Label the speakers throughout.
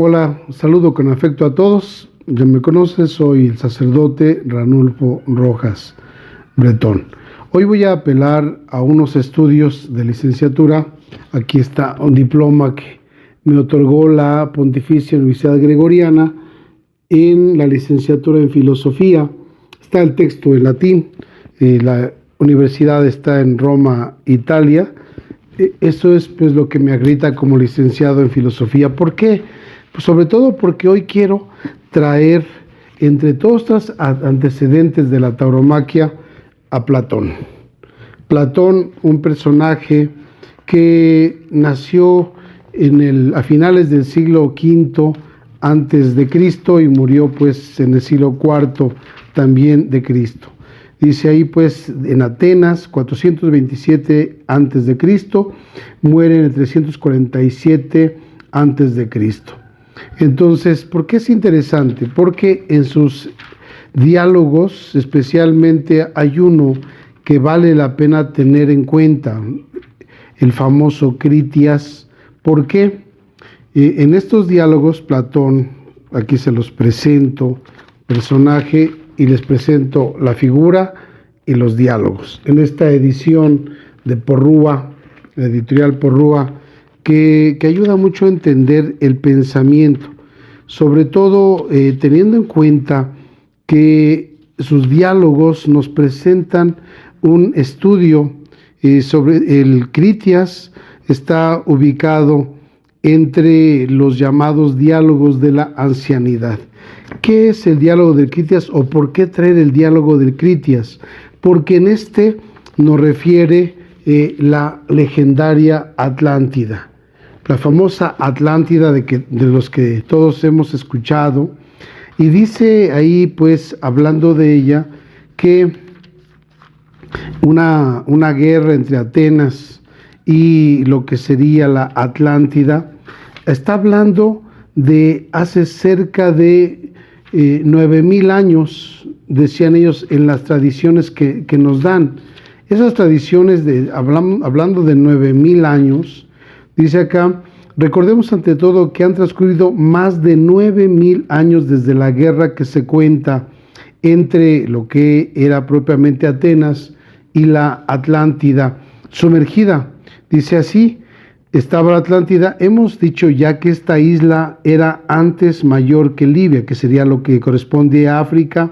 Speaker 1: Hola, saludo con afecto a todos. Ya me conoces, soy el sacerdote Ranulfo Rojas Bretón. Hoy voy a apelar a unos estudios de licenciatura. Aquí está un diploma que me otorgó la Pontificia Universidad Gregoriana en la licenciatura en filosofía. Está el texto en latín. La universidad está en Roma, Italia. Eso es pues lo que me acredita como licenciado en filosofía. ¿Por qué? Pues sobre todo porque hoy quiero traer entre todos estos antecedentes de la tauromaquia a Platón. Platón, un personaje que nació a finales del siglo V antes de Cristo y murió pues en el siglo IV también de Cristo. Dice ahí pues en Atenas 427 antes de Cristo, muere en el 347 antes de Cristo. Entonces, ¿por qué es interesante? Porque en sus diálogos, especialmente hay uno que vale la pena tener en cuenta, el famoso Critias. ¿Por qué? En estos diálogos, Platón, aquí se los presento, personaje, y les presento la figura y los diálogos. En esta edición de Porrúa, la editorial Porrúa, que ayuda mucho a entender el pensamiento, sobre todo teniendo en cuenta que sus diálogos nos presentan un estudio sobre el Critias. Está ubicado entre los llamados diálogos de la ancianidad. ¿Qué es el diálogo del Critias o por qué traer el diálogo del Critias? Porque en este nos refiere la legendaria Atlántida, la famosa Atlántida de los que todos hemos escuchado, y dice ahí pues hablando de ella que una guerra entre Atenas y lo que sería la Atlántida está hablando de hace cerca de 9,000 años, decían ellos en las tradiciones que nos dan. Esas tradiciones, hablando de 9,000 años, dice acá, recordemos ante todo que han transcurrido más de 9,000 años desde la guerra que se cuenta entre lo que era propiamente Atenas y la Atlántida sumergida. Dice así, estaba la Atlántida. Hemos dicho ya que esta isla era antes mayor que Libia, que sería lo que corresponde a África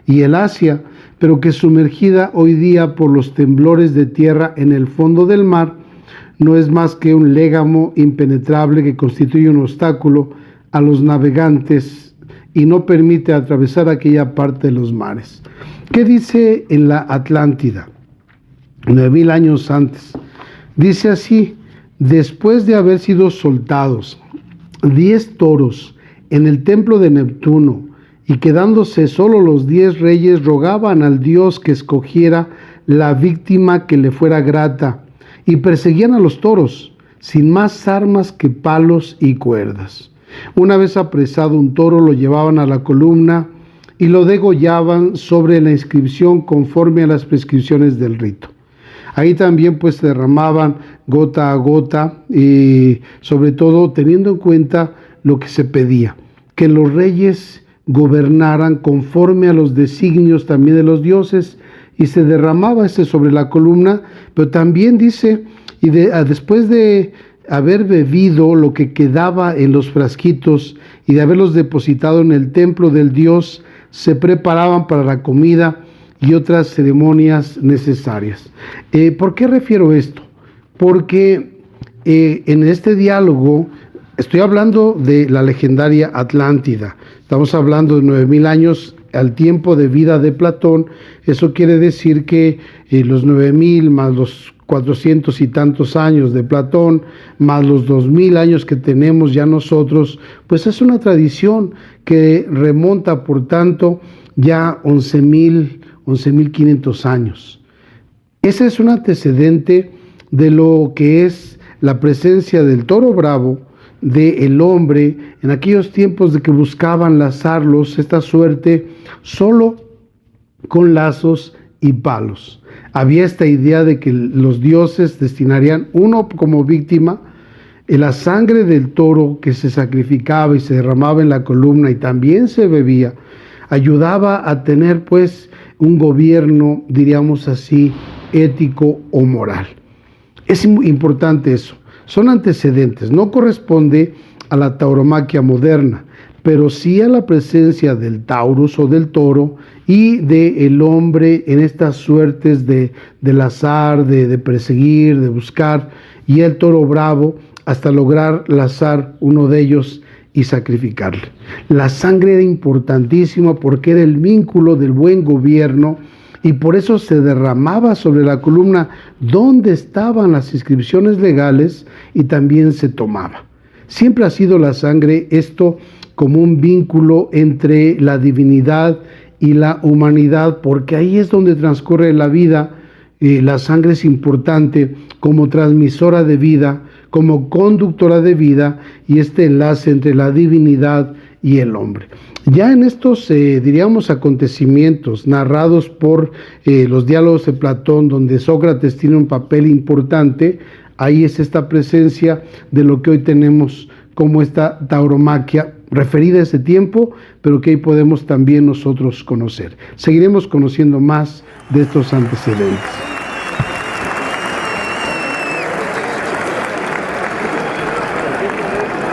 Speaker 1: y el Asia, pero que sumergida hoy día por los temblores de tierra en el fondo del mar, no es más que un légamo impenetrable que constituye un obstáculo a los navegantes y no permite atravesar aquella parte de los mares. ¿Qué dice en la Atlántida? 9,000 años antes. Dice así, después de haber sido soltados 10 toros en el templo de Neptuno y quedándose solo los 10 reyes, rogaban al dios que escogiera la víctima que le fuera grata y perseguían a los toros sin más armas que palos y cuerdas. Una vez apresado un toro, lo llevaban a la columna y lo degollaban sobre la inscripción conforme a las prescripciones del rito. Ahí también pues derramaban gota a gota y sobre todo teniendo en cuenta lo que se pedía, que los reyes gobernaran conforme a los designios también de los dioses, y se derramaba sobre la columna, pero también dice, después de haber bebido lo que quedaba en los frasquitos y de haberlos depositado en el templo del dios, se preparaban para la comida y otras ceremonias necesarias. ¿Por qué refiero esto? Porque en este diálogo estoy hablando de la legendaria Atlántida. Estamos hablando de 9,000 años al tiempo de vida de Platón. Eso quiere decir que los 9,000 más los 400 y tantos años de Platón, más los 2,000 años que tenemos ya nosotros, pues es una tradición que remonta, por tanto, ya 11,500 años. Ese es un antecedente de lo que es la presencia del toro bravo, del hombre, en aquellos tiempos de que buscaban lazarlos, esta suerte, solo con lazos y palos. Había esta idea de que los dioses destinarían uno como víctima La sangre del toro que se sacrificaba y se derramaba en la columna y también se bebía, ayudaba a tener pues un gobierno, diríamos así, ético o moral. Es importante eso. Son antecedentes, no corresponde a la tauromaquia moderna, pero sí a la presencia del taurus o del toro y del hombre en estas suertes del azar, de perseguir, de buscar, y el toro bravo hasta lograr lazar uno de ellos y sacrificarle. La sangre era importantísima porque era el vínculo del buen gobierno y por eso se derramaba sobre la columna donde estaban las inscripciones legales y también se tomaba. Siempre ha sido la sangre esto como un vínculo entre la divinidad y la humanidad, porque ahí es donde transcurre la vida. La sangre es importante como transmisora de vida, como conductora de vida y este enlace entre la divinidad y el hombre. Ya en estos, diríamos, acontecimientos narrados por los diálogos de Platón, donde Sócrates tiene un papel importante, ahí es esta presencia de lo que hoy tenemos como esta tauromaquia referida a ese tiempo, pero que hoy podemos también nosotros conocer. Seguiremos conociendo más de estos antecedentes.